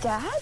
Dad?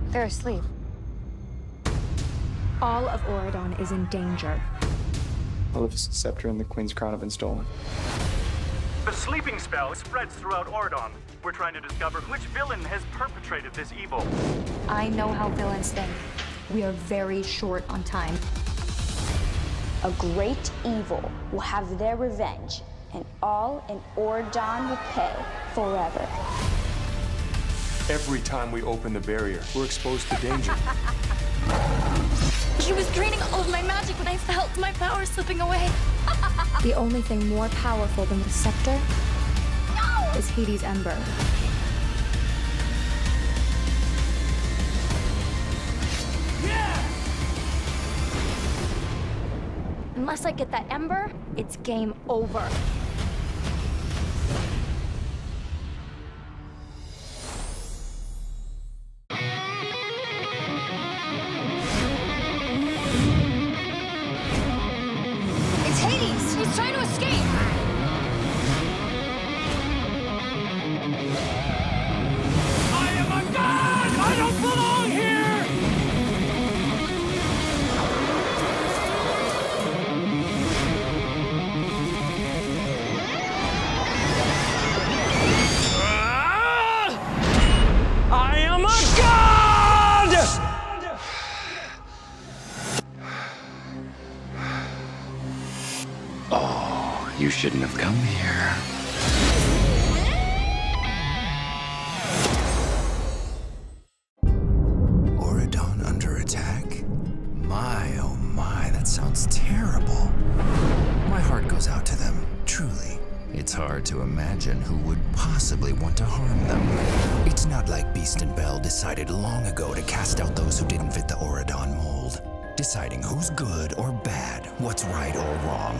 They're asleep. All of Oridon is in danger. Olive's scepter and the Queen's crown have been stolen. The sleeping spell spreads throughout Oridon. We're trying to discover which villain has perpetrated this evil. I know how villains think. We are very short on time. A great evil will have their revenge, and all in Oridon will pay forever. Every time we open the barrier, we're exposed to danger. She was draining all of my magic when I felt my power slipping away. The only thing more powerful than the scepter is Hades' Ember. Unless I get that Ember, it's game over. It's Hades! He's trying to escape! I am a god! I don't belong here! I am a god! Oh, you shouldn't have come here. Oridon under attack? My, oh my, that sounds terrible. My heart goes out to them, truly. It's hard to imagine who would possibly want to harm them. It's not like Beast and Belle decided long ago to cast out those who didn't fit the Oridon mold, deciding who's good or bad, what's right or wrong.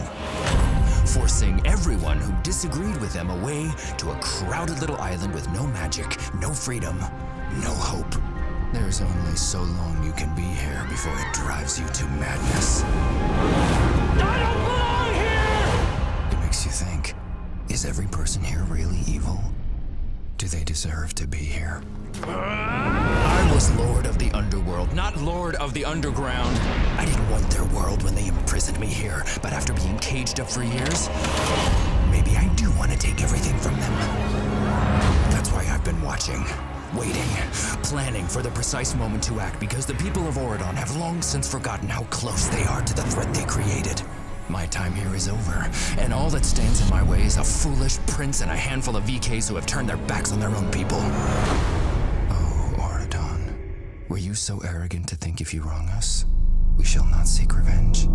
Forcing everyone who disagreed with them away to a crowded little island with no magic, no freedom, no hope. There's only so long you can be here before it drives you to madness. I don't belong here! It makes you think, is every person here really evil? Do they deserve to be here? I was Lord of the Underworld, not Lord of the Underground. I didn't want their world when they imprisoned me here, but after being caged up for years, maybe I do want to take everything from them. That's why I've been watching, waiting, planning for the precise moment to act, because the people of Oridon have long since forgotten how close they are to the threat they created. My time here is over, and all that stands in my way is a foolish prince and a handful of VKs who have turned their backs on their own people. Oh, Oridon, were you so arrogant to think if you wrong us, we shall not seek revenge?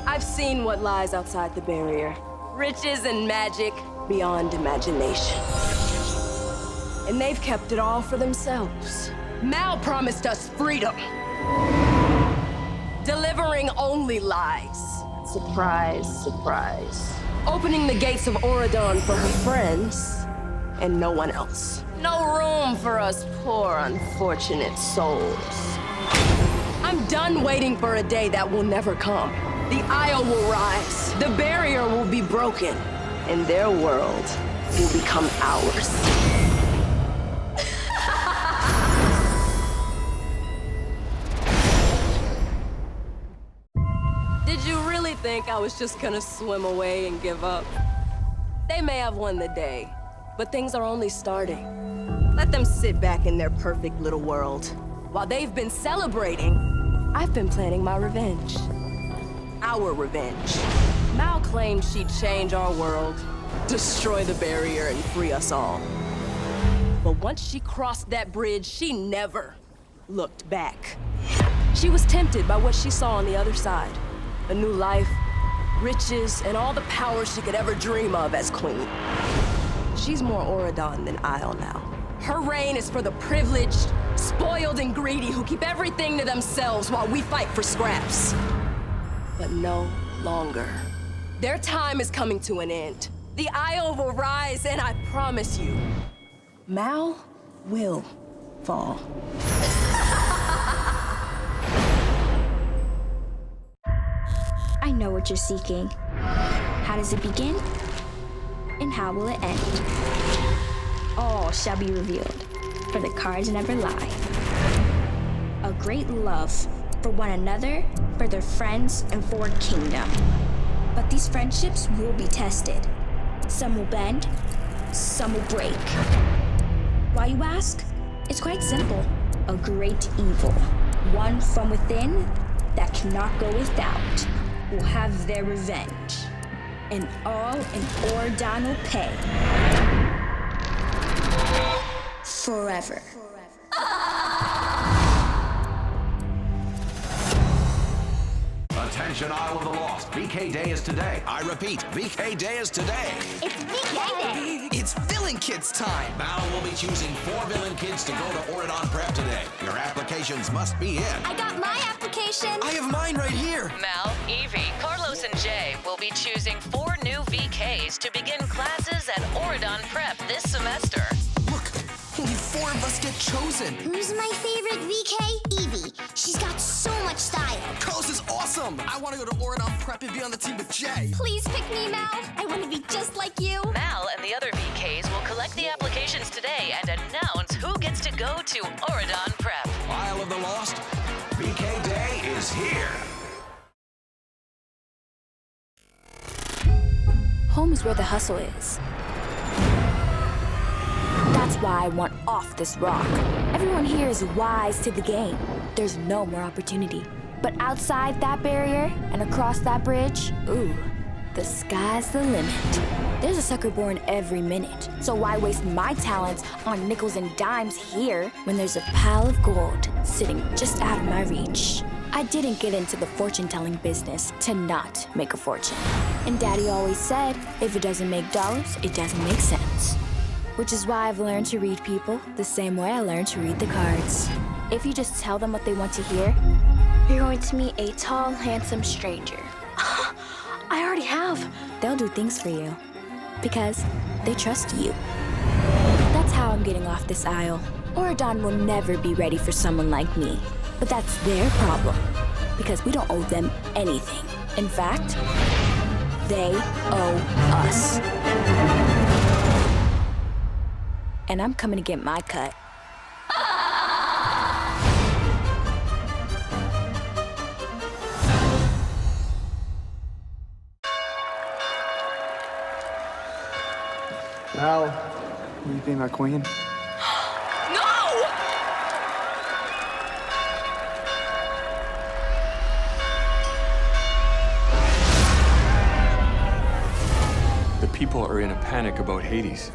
I've seen what lies outside the barrier. Riches and magic beyond imagination. And they've kept it all for themselves. Mal promised us freedom. delivering only lies. Surprise, surprise. Opening the gates of Auradon for her friends and no one else. No room for us poor, unfortunate souls. I'm done waiting for a day that will never come. The Isle will rise, the barrier will be broken, and their world will become ours. Did you really think I was just gonna swim away and give up? They may have won the day, but things are only starting. Let them sit back in their perfect little world. While they've been celebrating, I've been planning my revenge. Our revenge. Mal claimed she'd change our world, destroy the barrier, and free us all. But once she crossed that bridge, she never looked back. She was tempted by what she saw on the other side. A new life, riches, and all the power she could ever dream of as queen. She's more Auradon than Isle now. Her reign is for the privileged, spoiled, and greedy who keep everything to themselves while we fight for scraps. But no longer. Their time is coming to an end. The Isle will rise, and I promise you, Mal will fall. I know what you're seeking. How does it begin? And how will it end? All shall be revealed, for the cards never lie. A great love for one another, for their friends, and for a kingdom. But these friendships will be tested. Some will bend, some will break. Why, you ask? It's quite simple. A great evil, one from within that cannot go without, will have their revenge. And all in Auradon will pay. Forever. Attention, Isle of the Lost. VK Day is today. I repeat, VK Day is today. It's VK Day. It's Villain Kids time. Mal will be choosing 4 villain kids to go to Auradon Prep today. Your applications must be in. I got my application. I have mine right here. Mal, Evie, Carlos, and Jay will be choosing 4 new VKs to begin classes at Auradon Prep this semester. Look, only 4 of us get chosen. Who's my favorite VK? Evie. She's got so much style. Carlos is awesome. I want to go to Auradon Prep and be on the team with Jay. Please pick me, Mal. I want to be just like you. Mal and the other VKs will collect the applications today and announce who gets to go to Auradon Prep. Isle of the Lost, VK Day is here. Home is where the hustle is. That's why I want off this rock. Everyone here is wise to the game. There's no more opportunity. But outside that barrier and across that bridge, ooh, the sky's the limit. There's a sucker born every minute. So why waste my talents on nickels and dimes here when there's a pile of gold sitting just out of my reach? I didn't get into the fortune-telling business to not make a fortune. And Daddy always said, if it doesn't make dollars, it doesn't make sense. Which is why I've learned to read people the same way I learned to read the cards. If you just tell them what they want to hear, you're going to meet a tall, handsome stranger. I already have. They'll do things for you because they trust you. That's how I'm getting off this isle. Auradon will never be ready for someone like me. But that's their problem because we don't owe them anything. In fact, they owe us. And I'm coming to get my cut. Mal, will you be my queen? No! The people are in a panic about Hades.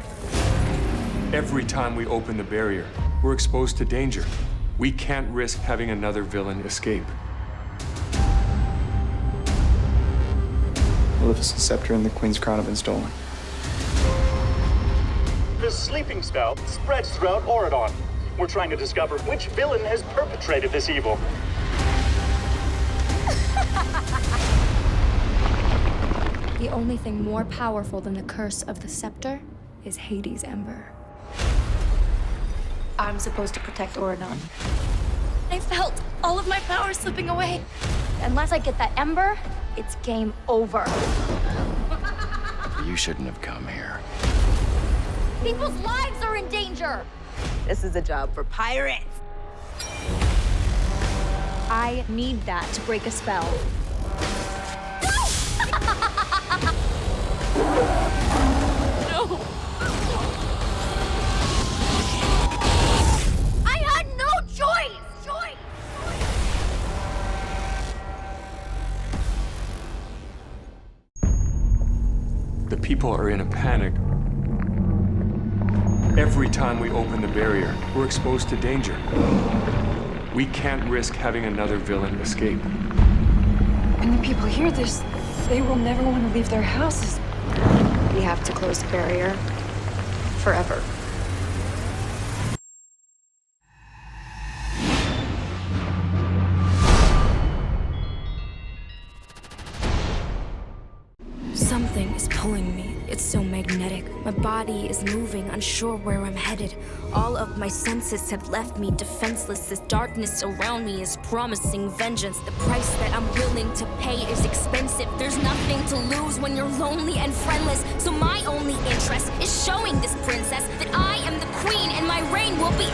Every time we open the barrier, we're exposed to danger. We can't risk having another villain escape. Maleficent's scepter and the Queen's crown have been stolen. The sleeping spell spreads throughout Auradon. We're trying to discover which villain has perpetrated this evil. The only thing more powerful than the curse of the scepter is Hades' ember. I'm supposed to protect Oridon. I felt all of my power slipping away. Unless I get that ember, it's game over. You shouldn't have come here. People's lives are in danger! This is a job for pirates. I need that to break a spell. No! I had no choice! The people are in a panic. Every time we open the barrier, we're exposed to danger. We can't risk having another villain escape. When the people hear this, they will never want to leave their houses. We have to close the barrier forever. Something is pulling me. It's so magnetic. My body is moving, unsure where I'm headed. All of my senses have left me defenseless. This darkness around me is promising vengeance. The price that I'm willing to pay is expensive. There's nothing to lose when you're lonely and friendless. So my only interest is showing this princess that I am the queen and my reign will be